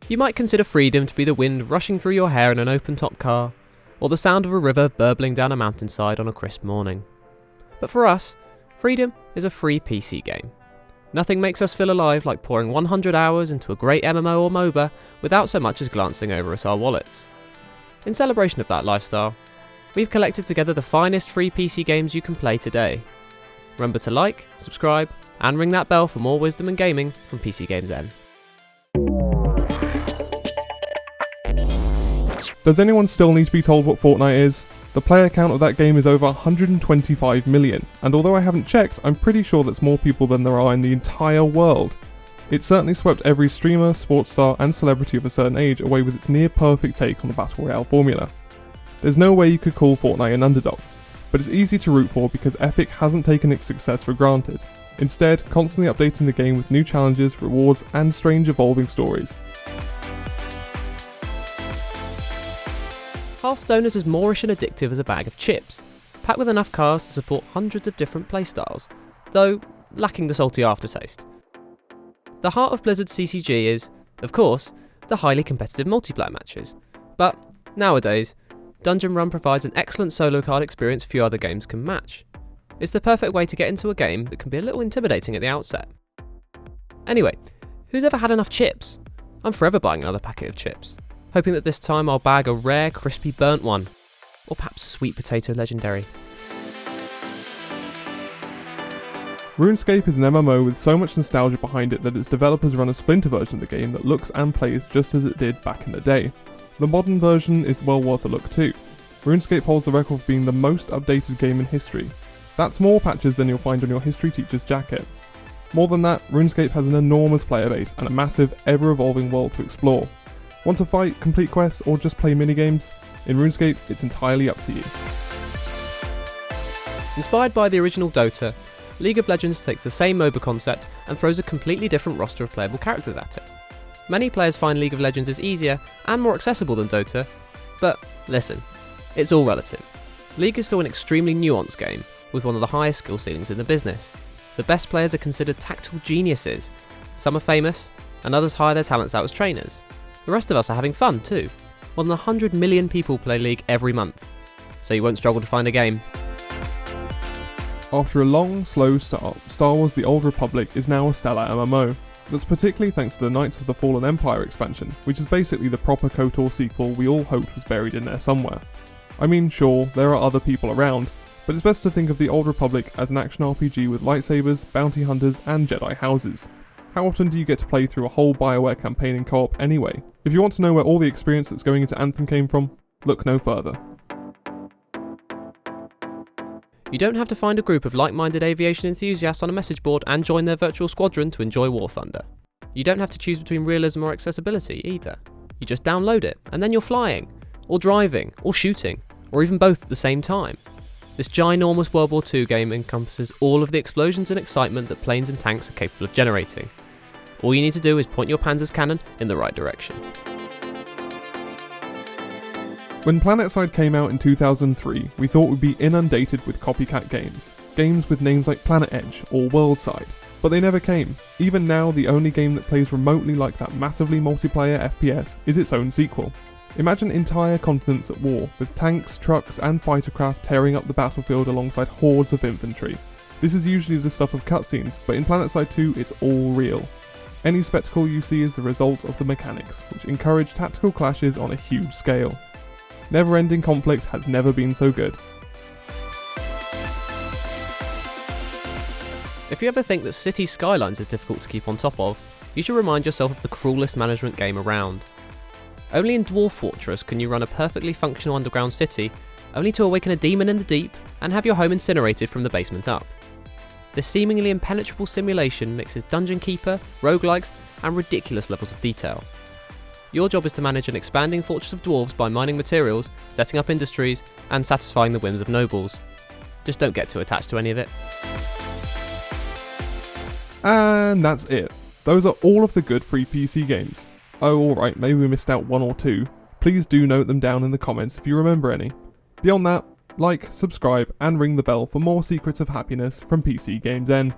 You might consider freedom to be the wind rushing through your hair in an open-top car, or the sound of a river burbling down a mountainside on a crisp morning. But for us, freedom is a free PC game. Nothing makes us feel alive like pouring 100 hours into a great MMO or MOBA without so much as glancing over at our wallets. In celebration of that lifestyle, we've collected together the finest free PC games you can play today. Remember to like, subscribe, and ring that bell for more wisdom and gaming from PCGamesN. Does anyone still need to be told what Fortnite is? The player count of that game is over 125 million, and although I haven't checked, I'm pretty sure that's more people than there are in the entire world. It certainly swept every streamer, sports star, and celebrity of a certain age away with its near-perfect take on the Battle Royale formula. There's no way you could call Fortnite an underdog, but it's easy to root for because Epic hasn't taken its success for granted, instead constantly updating the game with new challenges, rewards, and strange evolving stories. Hearthstone is as moorish and addictive as a bag of chips, packed with enough cars to support hundreds of different playstyles, though lacking the salty aftertaste. The heart of Blizzard's CCG is, of course, the highly competitive multiplayer matches, but nowadays, Dungeon Run provides an excellent solo card experience few other games can match. It's the perfect way to get into a game that can be a little intimidating at the outset. Anyway, who's ever had enough chips? I'm forever buying another packet of chips, hoping that this time I'll bag a rare, crispy burnt one, or perhaps a sweet potato legendary. Runescape is an MMO with so much nostalgia behind it that its developers run a splinter version of the game that looks and plays just as it did back in the day. The modern version is well worth a look too. RuneScape holds the record for being the most updated game in history. That's more patches than you'll find on your history teacher's jacket. More than that, RuneScape has an enormous player base and a massive, ever-evolving world to explore. Want to fight, complete quests, or just play minigames? In RuneScape, it's entirely up to you. Inspired by the original Dota, League of Legends takes the same MOBA concept and throws a completely different roster of playable characters at it. Many players find League of Legends is easier and more accessible than Dota, but listen, it's all relative. League is still an extremely nuanced game, with one of the highest skill ceilings in the business. The best players are considered tactical geniuses. Some are famous, and others hire their talents out as trainers. The rest of us are having fun too. More than 100 million people play League every month, so you won't struggle to find a game. After a long, slow start, Star Wars The Old Republic is now a stellar MMO. That's particularly thanks to the Knights of the Fallen Empire expansion, which is basically the proper KOTOR sequel we all hoped was buried in there somewhere. I mean, sure, there are other people around, but it's best to think of The Old Republic as an action RPG with lightsabers, bounty hunters, and Jedi houses. How often do you get to play through a whole BioWare campaign in co-op anyway? If you want to know where all the experience that's going into Anthem came from, look no further. You don't have to find a group of like-minded aviation enthusiasts on a message board and join their virtual squadron to enjoy War Thunder. You don't have to choose between realism or accessibility either. You just download it, and then you're flying, or driving, or shooting, or even both at the same time. This ginormous World War II game encompasses all of the explosions and excitement that planes and tanks are capable of generating. All you need to do is point your Panzer's cannon in the right direction. When Planetside came out in 2003, we thought we'd be inundated with copycat games with names like Planet Edge or Worldside, but they never came. Even now, the only game that plays remotely like that massively multiplayer FPS is its own sequel. Imagine entire continents at war, with tanks, trucks, and fightercraft tearing up the battlefield alongside hordes of infantry. This is usually the stuff of cutscenes, but in Planetside 2, it's all real. Any spectacle you see is the result of the mechanics, which encourage tactical clashes on a huge scale. Never-ending conflict has never been so good. If you ever think that city skylines is difficult to keep on top of, you should remind yourself of the cruelest management game around. Only in Dwarf Fortress can you run a perfectly functional underground city, only to awaken a demon in the deep and have your home incinerated from the basement up. This seemingly impenetrable simulation mixes dungeon keeper, roguelikes, and ridiculous levels of detail. Your job is to manage an expanding fortress of dwarves by mining materials, setting up industries, and satisfying the whims of nobles. Just don't get too attached to any of it. And that's it. Those are all of the good free PC games. Oh, alright, maybe we missed out one or two. Please do note them down in the comments if you remember any. Beyond that, like, subscribe, and ring the bell for more secrets of happiness from PCGamesN.